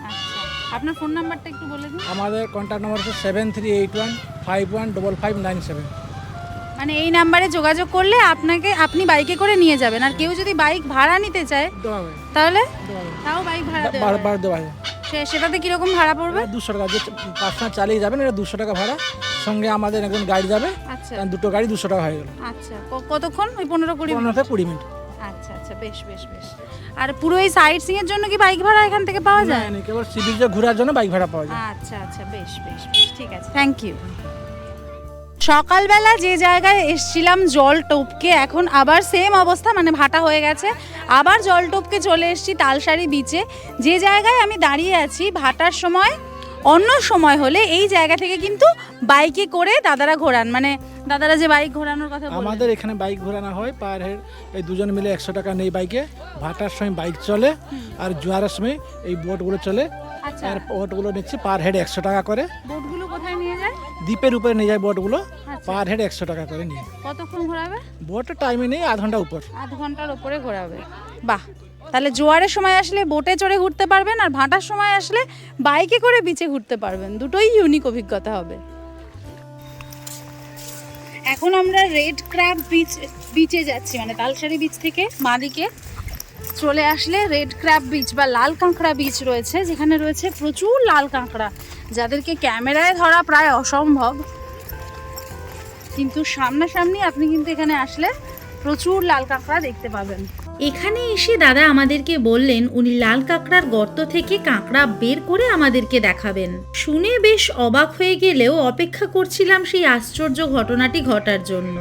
Speaker 1: আচ্ছা, আপনার ফোন নাম্বারটা একটু বলে দিন।
Speaker 7: আমাদের কন্ট্যাক্ট নাম্বার হচ্ছে 7381515597।
Speaker 1: মানে এই নাম্বারে যোগাযোগ করলে আপনি বাইকে করে নিয়ে যাবেন। আর কেউ যদি বাইক ভাড়া নিতে চায় তাহলে তাও বাইক ভাড়া
Speaker 7: দেওয়া হয়।
Speaker 1: সেটাতে কিরকম ভাড়া পড়বে?
Speaker 7: 200 টাকা, যে পার্সোনাল চালিয়ে যাবেন এটা 200 টাকা ভাড়া, সঙ্গে আমাদের একজন গাড়ি যাবে।
Speaker 1: আচ্ছা,
Speaker 7: দুটো গাড়ি 200 টাকা হয়ে গেল।
Speaker 1: আচ্ছা, কতক্ষণ? ওই 15-20
Speaker 7: মিনিট।
Speaker 1: আচ্ছা আচ্ছা, বেশ বেশ বেশ। আর পুরো এই সাইট সিং এর জন্য কি বাইক ভাড়া এখান থেকে পাওয়া যায়?
Speaker 7: না, কেবল সি বিচে ঘোরার জন্য বাইক ভাড়া পাওয়া যায়।
Speaker 1: আচ্ছা আচ্ছা, বেশ বেশ বেশ, ঠিক আছে, থ্যাংক ইউ। সকালবেলা যে জায়গায় এসছিলাম জল টপকে, এখন আবার সেম অবস্থা, মানে ভাটা হয়ে গেছে, আবার জল টপকে চলে এসেছি তালসারি বিচে। যে জায়গায় আমি দাঁড়িয়ে আছি ভাটার সময়, অন্য সময় হলে এই জায়গা থেকে কিন্তু বাইকে করে দাদারা ঘোরান, মানে দাদারা যে বাইক ঘোরানোর কথা বললেন,
Speaker 7: আমাদের এখানে বাইক ঘোরানো হয় পার হেড, এই দুজন মিলে 100 টাকা নেই বাইকে। ভাটার সময় বাইক চলে আর জোয়ারের সময় এই বোটগুলো চলে।
Speaker 1: আচ্ছা,
Speaker 7: আর বোটগুলো নিচ্ছে পার হেড 100 টাকা করে।
Speaker 1: বোটগুলো কোথায় নিয়ে যায়?
Speaker 7: দ্বীপের উপরে নিয়ে যায় বোটগুলো,
Speaker 1: আচ্ছা।
Speaker 7: পার হেড 100 টাকা করে নিয়ে।
Speaker 1: কতক্ষণ ঘোরাবে?
Speaker 7: বোটের টাইমে নেই, আধ ঘন্টা উপর।
Speaker 1: আধ ঘন্টার উপরে ঘোরাবে। বাহ, তাহলে জোয়ারের সময় আসলে বোটে চড়ে ঘুরতে পারবেন, আর ভাটার সময় আসলে বাইকে করে বিচে ঘুরতে পারবেন। দুটোই ইউনিক অভিজ্ঞতা হবে। এখন আমরা রেড ক্র্যাব বিচে যাচ্ছি, মানে তালসারি বিচ থেকে বাঁদিকে চলে আসলে রেড ক্র্যাব বিচ বা লাল কাঁকড়া বিচ রয়েছে, যেখানে রয়েছে প্রচুর লাল কাঁকড়া, যাদেরকে ক্যামেরায় ধরা প্রায় অসম্ভব, কিন্তু সামনাসামনি আপনি কিন্তু এখানে আসলে প্রচুর লাল কাঁকড়া দেখতে পাবেন।
Speaker 3: এখানে এসে দাদা আমাদেরকে বললেন উনি লাল কাঁকড়ার গর্ত থেকে কাঁকড়া বের করে আমাদেরকে দেখাবেন। শুনে বেশ অবাক হয়ে গেলেও অপেক্ষা করছিলাম সেই আশ্চর্য ঘটনাটি ঘটার জন্য।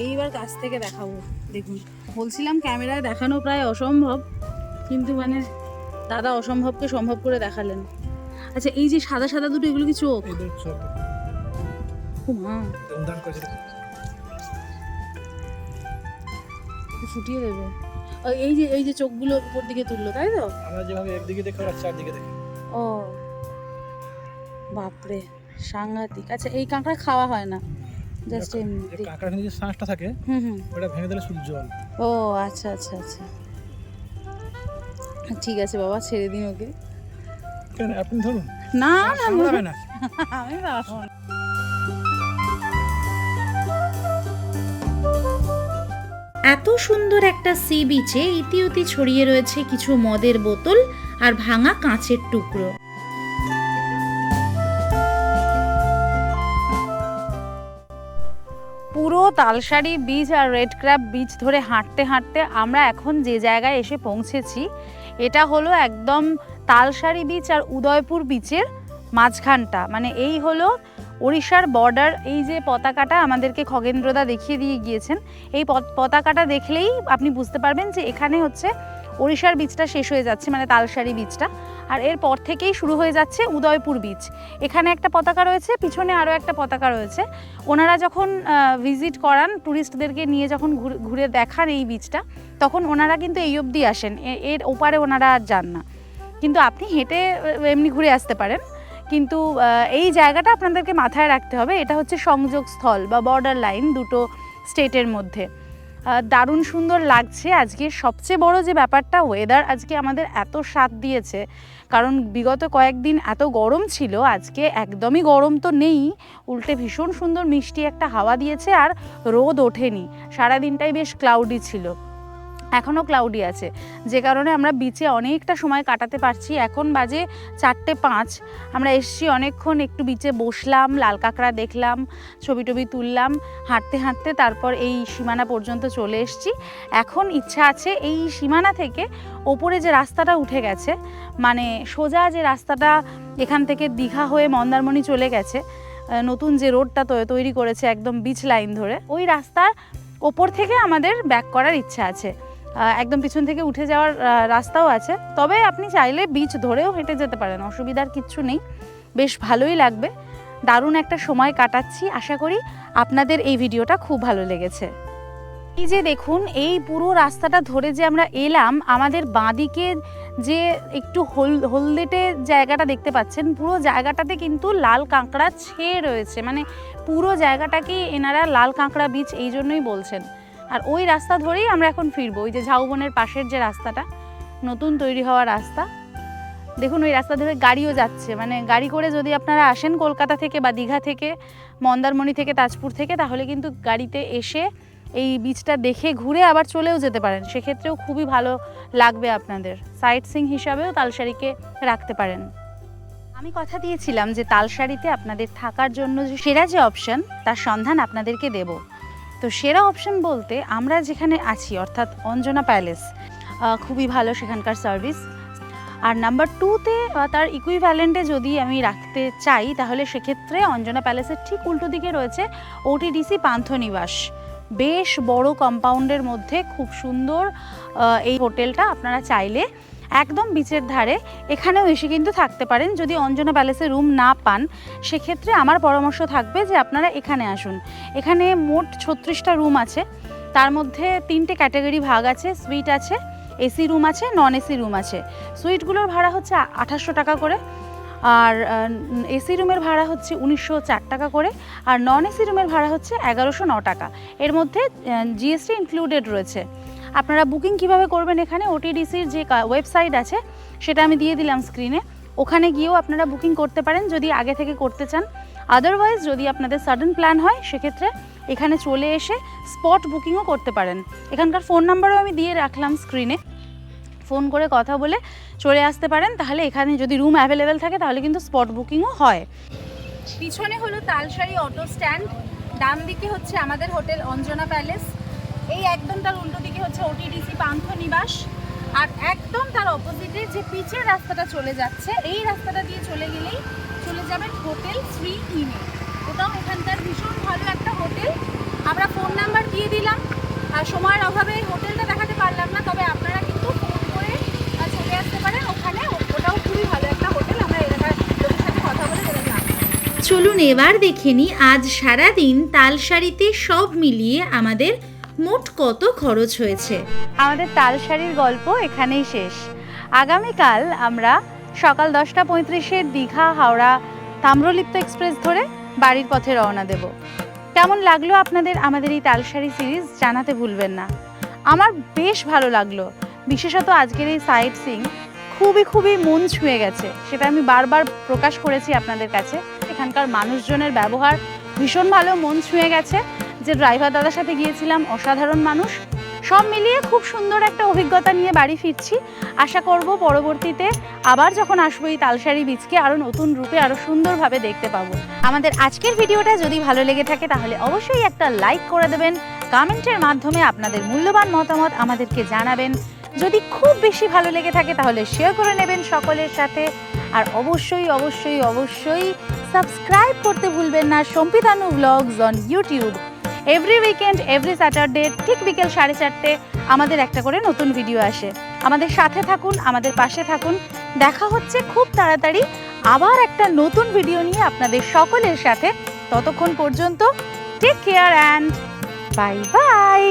Speaker 1: এইবার কাছ থেকে দেখাবো। দেখুন, বলছিলাম ক্যামেরায় দেখানো প্রায় অসম্ভব, কিন্তু মানে দাদা অসম্ভবকে সম্ভব করে দেখালেন। আচ্ছা, এই যে সাদা সাদা দুটো, এগুলো কি চোখ? ও মা, ফুটিয়ে দেবে। এই যে চোখগুলো উপর দিকে তুললো, তাই তো?
Speaker 7: আমরা যেভাবে একদিকে দেখি ওরা চারদিকে দেখি।
Speaker 1: ও বাপরে, সাংঘাতিক। আচ্ছা, এই কাঁকড়া খাওয়া হয় না, জাস্ট এমনি?
Speaker 7: কাঁকড়ার যে শ্বাসটা থাকে
Speaker 1: হুম,
Speaker 7: ওটা ভেঙে দিলে শুধু জল।
Speaker 1: ও আচ্ছা আচ্ছা আচ্ছা, ঠিক আছে বাবা, ছেড়ে দিন ওকে।
Speaker 7: কেন, আপনি ধরুন।
Speaker 1: না না,
Speaker 7: সামলাবে না।
Speaker 1: আমি পারবো না।
Speaker 3: এত সুন্দর একটা সি বিচে ইতিউতি ছড়িয়ে রয়েছে কিছু মদের বোতল আর ভাঙা কাঁচের টুকরো।
Speaker 1: পুরো তালসারি বিচ আর রেড ক্র্যাব বিচ ধরে হাঁটতে হাঁটতে আমরা এখন যে জায়গায় এসে পৌঁছেছি, এটা হলো একদম তালসারি বিচ আর উদয়পুর বিচের মাঝখানটা। মানে এই হলো ওড়িশার বর্ডার। এই যে পতাকাটা আমাদেরকে খগেন্দ্রদা দেখিয়ে দিয়ে গিয়েছেন, এই পতাকাটা দেখলেই আপনি বুঝতে পারবেন যে এখানে হচ্ছে ওড়িশার বিচটা শেষ হয়ে যাচ্ছে, মানে তালসারি বিচটা, আর এরপর থেকেই শুরু হয়ে যাচ্ছে উদয়পুর বিচ। এখানে একটা পতাকা রয়েছে, পিছনে আরও একটা পতাকা রয়েছে। ওনারা যখন ভিজিট করান, ট্যুরিস্টদেরকে নিয়ে যখন ঘুরে দেখান এই বিচটা, তখন ওনারা কিন্তু এই অবধি আসেন, এর ওপারে ওনারা আর যান না। কিন্তু আপনি হেঁটে এমনি ঘুরে আসতে পারেন, কিন্তু এই জায়গাটা আপনাদেরকে মাথায় রাখতে হবে, এটা হচ্ছে সংযোগস্থল বা বর্ডার লাইন দুটো স্টেটের মধ্যে। দারুণ সুন্দর লাগছে। আজকে সবচেয়ে বড় যে ব্যাপারটা, ওয়েদার আজকে আমাদের এত সাথ দিয়েছে, কারণ বিগত কয়েকদিন এত গরম ছিল, আজকে একদমই গরম তো নেই, উল্টে ভীষণ সুন্দর মিষ্টি একটা হাওয়া দিয়েছে, আর রোদ ওঠেনি, সারাদিনটাই বেশ ক্লাউডি ছিল, এখনও ক্লাউডি আছে, যে কারণে আমরা বিচে অনেকটা সময় কাটাতে পারছি। এখন বাজে 4:05, আমরা এসছি অনেকক্ষণ, একটু বিচে বসলাম, লাল কাঁকড়া দেখলাম, ছবি টবি তুললাম, হাঁটতে হাঁটতে তারপর এই সীমানা পর্যন্ত চলে এসছি। এখন ইচ্ছা আছে এই সীমানা থেকে ওপরে যে রাস্তাটা উঠে গেছে, মানে সোজা যে রাস্তাটা এখান থেকে দীঘা হয়ে মন্দারমণি চলে গেছে, নতুন যে রোডটা তৈরি করেছে একদম বিচ লাইন ধরে, ওই রাস্তার ওপর থেকে আমাদের ব্যাক করার ইচ্ছা আছে। একদম পিছন থেকে উঠে যাওয়ার রাস্তাও আছে, তবে আপনি চাইলে বিচ ধরেও হেঁটে যেতে পারেন, অসুবিধার কিচ্ছু নেই, বেশ ভালোই লাগবে। দারুণ একটা সময় কাটাচ্ছি, আশা করি আপনাদের এই ভিডিওটা খুব ভালো লেগেছে। এই যে দেখুন, এই পুরো রাস্তাটা ধরে যে আমরা এলাম, আমাদের বাঁদিকে যে একটু হলদেটে জায়গাটা দেখতে পাচ্ছেন, পুরো জায়গাটাতে কিন্তু লাল কাঁকড়া ছেয়ে রয়েছে, মানে পুরো জায়গাটাকে এনারা লাল কাঁকড়া বিচ এই জন্যই বলছেন। আর ওই রাস্তা ধরেই আমরা এখন ফিরবো, ওই যে ঝাউবনের পাশের যে রাস্তাটা, নতুন তৈরি হওয়া রাস্তা, দেখুন ওই রাস্তা ধরে গাড়িও যাচ্ছে, মানে গাড়ি করে যদি আপনারা আসেন কলকাতা থেকে বা দীঘা থেকে, মন্দারমণি থেকে, তাজপুর থেকে, তাহলে কিন্তু গাড়িতে এসে এই বিচটা দেখে ঘুরে আবার চলেও যেতে পারেন, সেক্ষেত্রেও খুবই ভালো লাগবে আপনাদের, সাইট সিইং হিসাবেও তালসারিকে রাখতে পারেন। আমি কথা দিয়েছিলাম যে তালসারিতে আপনাদের থাকার জন্য যে সেরা যে অপশন, তার সন্ধান আপনাদেরকে দেব। তো সেরা অপশন বলতে আমরা যেখানে আছি, অর্থাৎ অঞ্জনা প্যালেস, খুবই ভালো সেখানকার সার্ভিস। আর নাম্বার 2তে তার ইকুইভ্যালেন্টে যদি আমি রাখতে চাই, তাহলে সেক্ষেত্রে অঞ্জনা প্যালেসের ঠিক উল্টো দিকে রয়েছে ওটিডিসি পান্থনিবাস, বেশ বড় কম্পাউন্ডের মধ্যে খুব সুন্দর এই হোটেলটা। আপনারা চাইলে একদম বিচের ধারে এখানেও এসে কিন্তু থাকতে পারেন। যদি অঞ্জনা প্যালেসে রুম না পান, সেক্ষেত্রে আমার পরামর্শ থাকবে যে আপনারা এখানে আসুন। এখানে মোট 36টা রুম আছে, তার মধ্যে 3টে ক্যাটাগরি ভাগ আছে, সুইট আছে, এসি রুম আছে, নন এসি রুম আছে। সুইটগুলোর ভাড়া হচ্ছে 2800 টাকা করে, আর এসি রুমের ভাড়া হচ্ছে 1904 টাকা করে, আর নন এসি রুমের ভাড়া হচ্ছে 1109 টাকা। এর মধ্যে জিএসটি ইনক্লুডেড রয়েছে। আপনারা বুকিং কিভাবে করবেন, এখানে ওটিডিসির যে ওয়েবসাইট আছে সেটা আমি দিয়ে দিলাম স্ক্রিনে, ওখানে গিয়েও আপনারা বুকিং করতে পারেন যদি আগে থেকে করতে চান। আদারওয়াইজ যদি আপনাদের সাডেন প্ল্যান হয় সেক্ষেত্রে এখানে চলে এসে স্পট বুকিংও করতে পারেন। এখানকার ফোন নাম্বারও আমি দিয়ে রাখলাম স্ক্রিনে, ফোন করে কথা বলে চলে আসতে পারেন। তাহলে এখানে যদি রুম অ্যাভেলেবেল থাকে তাহলে কিন্তু স্পট বুকিংও হয়। পিছনে হলো তালসারি অটো স্ট্যান্ড, ডান দিকে হচ্ছে আমাদের হোটেল অঞ্জনা প্যালেস, এই একদম তার উল্টো দিকে হচ্ছে ওটিডিসি পান্থ নিবাস, আর একদম তার অপোজিটে যে পিচের রাস্তাটা চলে যাচ্ছে এই রাস্তাটা দিয়ে চলে গেলেই চলে যাবেন হোটেল শ্রী হিনে। ওটাও এখানকার ভীষণ ভালো একটা হোটেল। আমরা ফোন নাম্বার দিয়ে দিলাম, আর সময়ের অভাবে হোটেলটা দেখাতে পারলাম না, তবে আপনারা কিন্তু ফোন করে চলে আসতে পারেন ওখানে। ওটাও খুবই ভালো একটা হোটেল, আমরা এলাকার লোকের সাথে কথা বলে দেখলাম।
Speaker 3: চলুন এবার দেখে নিই আজ সারাদিন তালসারিতে সব মিলিয়ে আমাদের মোট কত খরচ হয়েছে।
Speaker 1: আমাদের তালসারির গল্প এখানেই শেষ। আগামীকাল আমরা সকাল 10:35 দীঘা হাওড়া তাম্রলিপ্ত এক্সপ্রেস ধরে বাড়ির পথে রওনা দেব। কেমন লাগলো আপনাদের আমাদের এই তালসারি সিরিজ জানাতে ভুলবেন না। আমার বেশ ভালো লাগলো, বিশেষত আজকের এই সাইট সিং খুবই মন ছুঁয়ে গেছে, সেটা আমি বারবার প্রকাশ করেছি আপনাদের কাছে। এখানকার মানুষজনের ব্যবহার ভীষণ ভালো, মন ছুঁয়ে গেছে। যে ড্রাইভার দাদার সাথে গিয়েছিলাম অসাধারণ মানুষ। সব মিলিয়ে খুব সুন্দর একটা অভিজ্ঞতা নিয়ে বাড়ি ফিরছি। আশা করব পরবর্তীতে আবার যখন আসবো এই তালসারি বীচকে আরও নতুন রূপে আরও সুন্দরভাবে দেখতে পাবো। আমাদের আজকের ভিডিওটা যদি ভালো লেগে থাকে তাহলে অবশ্যই একটা লাইক করে দেবেন, কমেন্টের মাধ্যমে আপনাদের মূল্যবান মতামত আমাদেরকে জানাবেন। যদি খুব বেশি ভালো লেগে থাকে তাহলে শেয়ার করে নেবেন সকলের সাথে, আর অবশ্যই সাবস্ক্রাইব করতে ভুলবেন না সম্পিতানু blogs on YouTube. Every weekend every Saturday ঠিক বিকেল 4:30 আমাদের একটা করে নতুন ভিডিও আসে। আমাদের সাথে থাকুন, আমাদের পাশে থাকুন। দেখা হচ্ছে খুব তাড়াতাড়ি আবার একটা নতুন ভিডিও নিয়ে আপনাদের সকলের সাথে। ততক্ষণ পর্যন্ত take care and bye by.